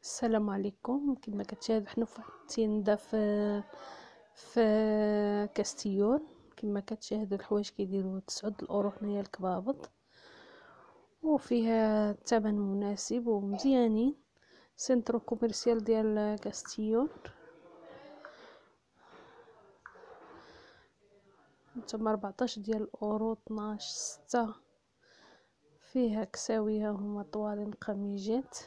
السلام عليكم. كما كتشاهدوا حنا في واحد التيندا في كاستيون. كما كتشاهدوا الحوايج كيديروا 9 الاورو هنايا الكبابط، وفيها الثمن مناسب ومزيانين. سنترو كوميرسيال ديال كاستيون. نتوما 14 ديال الاورو، 12 6. فيها كساويه هما طوالين قميجات.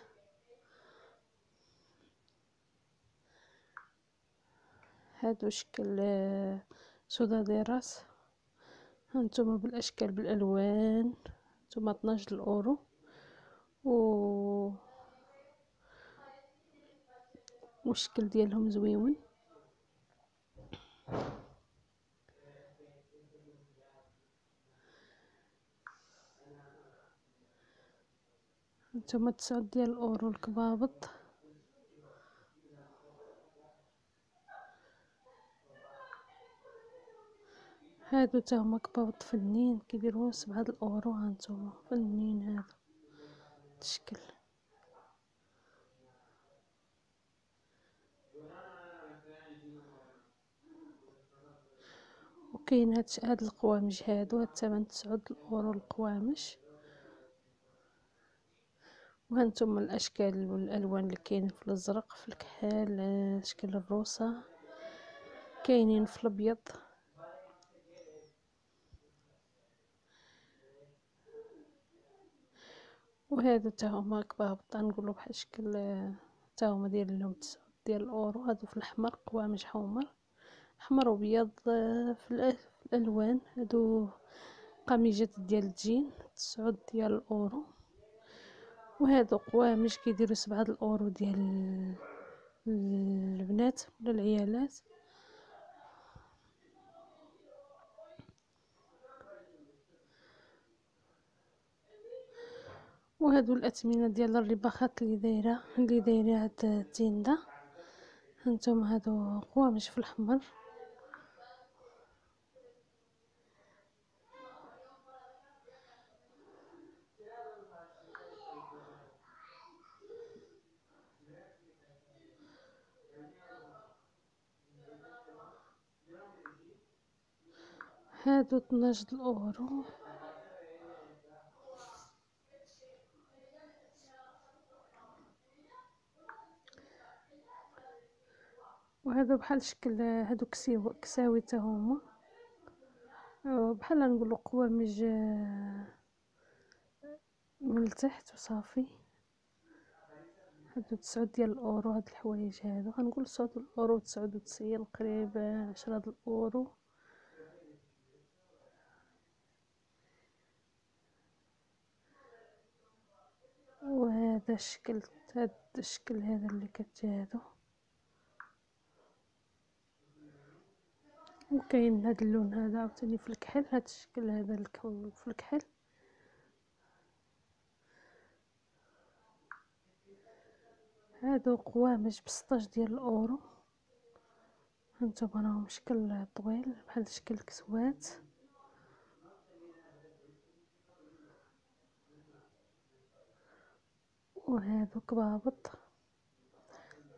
هادو شكل سوداديراس. هانتوما بالاشكال بالالوان. هانتوما 12 الاورو والشكل ديالهم زويون. هانتوما 9 ديال الاورو الكبابط. هادو تا هما كبابط فنين كيديروا 7 الاورو. هانتوما فنين هادو الشكل. وكاين هاد القوامج هادو، هاد الثمن 9 الاورو القوامج. وهانتوما الاشكال والالوان اللي كاينين في الازرق، في الكحال، اشكال الروسه، كاينين في الابيض. وهادو تا هما كبابط، نقولوا بحال شكل تا هما دايرين لهم 9 ديال الاورو. هادو في الاحمر، قوامج حمر، احمر وابيض. في الالوان هادو قميجات ديال الجين 9 ديال الاورو. وهادو قوامج كيديروا 7 الاورو ديال البنات ولا العيالات. وهادو الاثمنه ديال الرباخات اللي دايره هاد التيندا. هانتوما هادو قوامج في الاحمر. هادو 12 الاورو. وهذا بحال شكل هادو كساوي تا هما بحال نقولوا قوامج من التحت وصافي. هادو 9 ديال الاورو. هاد الحوايج هادو غنقول 9 الاورو 99 قريب 10 د الاورو. وهذا الشكل، هاد الشكل هذا اللي كتشاهدوا. وكاين هاد اللون هذا عاوتاني في الكحل. هاد الشكل هذا في الكحل. هادو قوامج ب16 ديال الاورو. هانتوما راهم شكل طويل بحال شكل كسوات. وهادو كبابط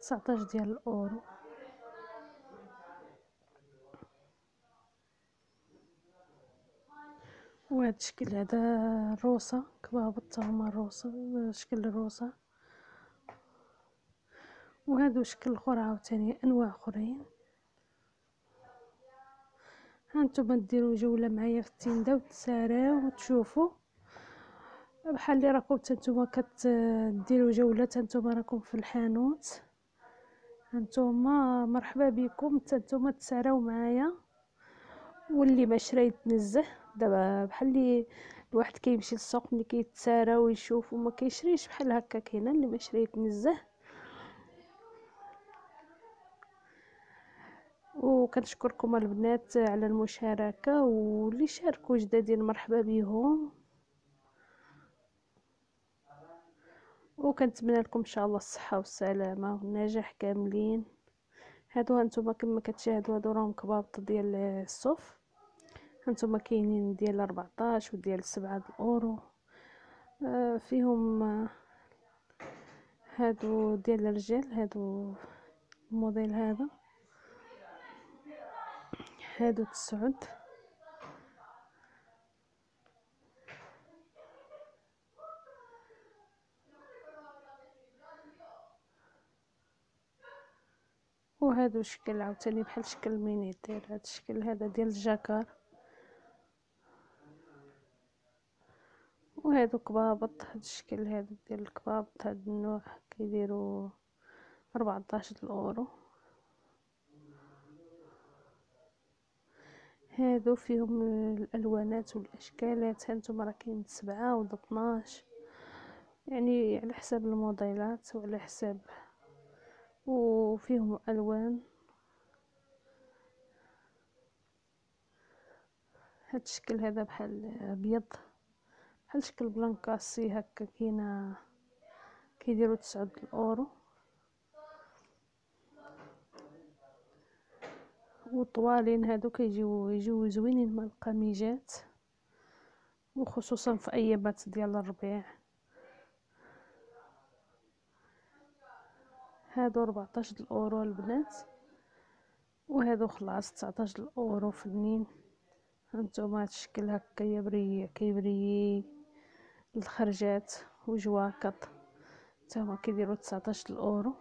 19 ديال الاورو. وهاد الشكل هذا روسة كبابط تا هما روسة، شكل الروسة. وهادو شكل اخر عاوتاني انواع اخرين. هانتوما ديروا جولة معايا في التيندا وتساراو وتشوفوا بحال اللي راكم نتوما كديروا جولة. نتوما راكم في الحانوت، هانتوما مرحبا بكم. نتوما تساراو معايا، واللي ما شرا يتنزه. دابا بحال اللي الواحد كيمشي للسوق ملي كيتسارى ويشوف وما كيشريش بحال هكا، كاينه اللي ما شرا يتنزه. وكنشكركم البنات على المشاركه، واللي شاركوا جدادين مرحبا بهم. وكنتمنى لكم ان شاء الله الصحه والسلامه والنجاح كاملين. هادو هانتوما كما كتشاهدوا هادو راهم كبابط ديال الصوف. هانتوما كاينين ديال 14 وديال 7 الاورو. فيهم هادو ديال الرجال، هادو الموديل هذا، هادو 9. وهادو شكل عاوتاني بحال شكل المينيتير. هاد الشكل هذا ديال الجاكار. وهادو كبابط، هاد الشكل هذا ديال الكبابط، هاد النوع كيديروا 14 الاورو. هادو فيهم الالوانات والاشكالات، هانتوما راه كاين 7 و 12، يعني على حسب الموديلات وعلى حسب، وفيهم الوان. هاد الشكل هذا بحال ابيض، بحال شكل بلانكاسي هكا، كاينه كيديروا 9 الاورو. وطوالين هادو يجيو زوينين مع القميجات، وخصوصا في ايامات ديال الربيع. هادو 14 الاورو البنات، وهادو خلاص 19 الاورو فنين. هانتوما هاد الشكل هكا كيبري الخرجات وجواكط، تاهما كيديروا 19 الاورو.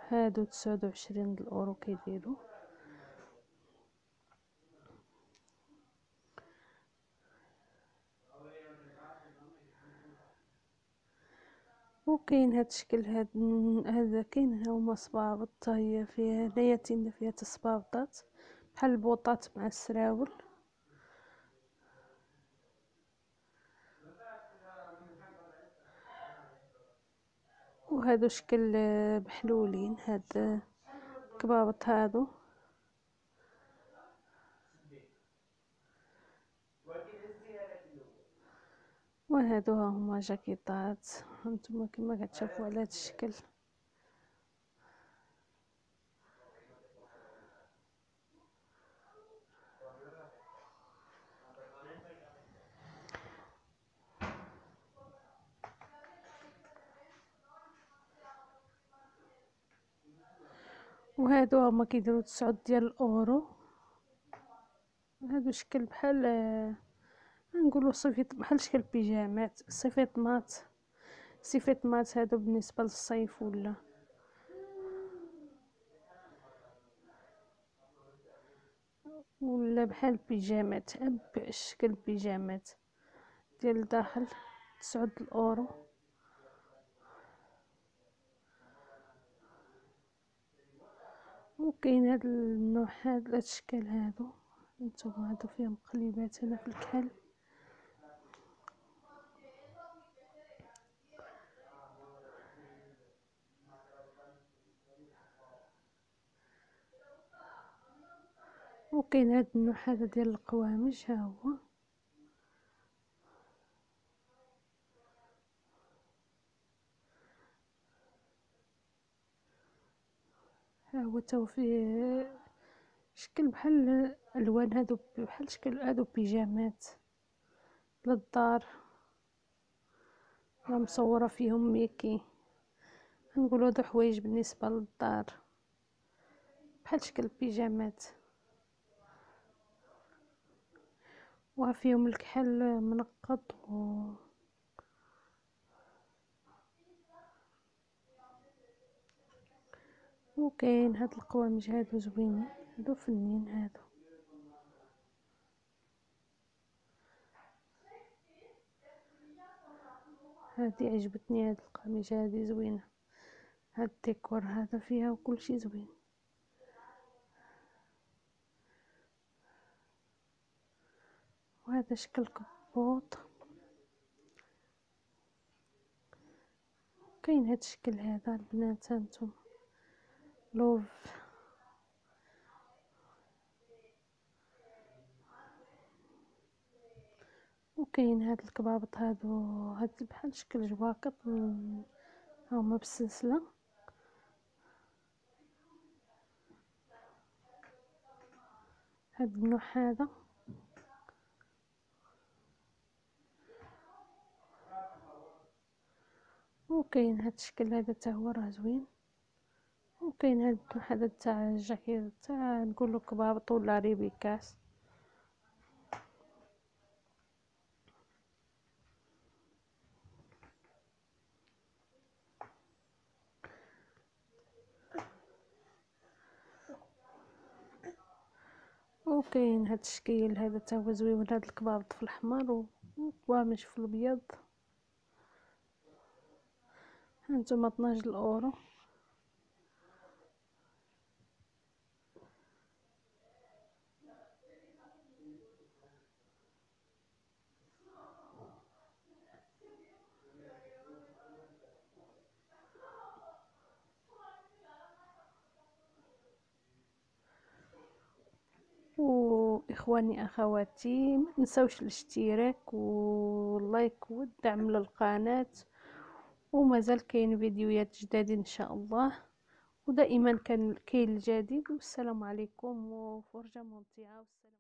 هادو 29 الاورو كيديروا. وكاين هاد الشكل هذا كاين هما صبابط، هي فيها هنايا فيها تصبابطات بحال البوطات مع السراول. وهادو شكل محلولين، هاد كبابط هادو. وهادو ها هما جاكيطات، هانتوما كما كتشوفوا على هاد الشكل. وهادو هما كيديروا 9 ديال الاورو. هادو شكل بحال نقولوا صيفيط، بحال شكل بيجامات، صيفيطمات. صيفيطمات هادو بالنسبه للصيف، ولا بحال بيجامات، شكل بيجامات ديال الداخل، 9 الاورو. وكاين هاد النوع، هاد الاشكال هادو، هانتوما هادو فيهم مقلبات هنا في الكحل. وكاين هاد النوع هذا ديال القوامج، ها هو. ها هو تاو فيه شكل بحال الوان، هادو بحال شكل هادو بيجامات للدار، راه مصوره فيهم ميكي. نقولوا هادو حوايج بالنسبه للدار، بحال شكل بيجامات، وفيهم الكحل منقط وكاين هاد القوامج هادو زوينين، هادو فنين هادو. هادي عجبتني، هاد القميجه هادي زوينه، هاد الديكور هذا فيها وكل شيء زوين. وهذا شكل كبوط. كاين هاد الشكل هذا البنات، هانتوما لوف. وكاين هاد الكبابط هادو، هاد بحال شكل جواكط هما بالسلسله. هاد النوع هذا. وكاين هاد الشكل هذا حتى هو راه زوين. وكاين هاد هذا تاع الجاكيط تاع نقولو كبابط ولا ريبيكاس. وكاين هاد الشكل هذا حتى هو زوين، هاد الكبابط في الاحمر وقوامش في الابيض. هانتوما 12 اورو. واخواني اخواتي، ما تنساوش الاشتراك واللايك والدعم للقناة، ومازال كاين فيديوهات جداد ان شاء الله، ودائما كاين الجديد. والسلام عليكم وفرجة ممتعة. والسلام.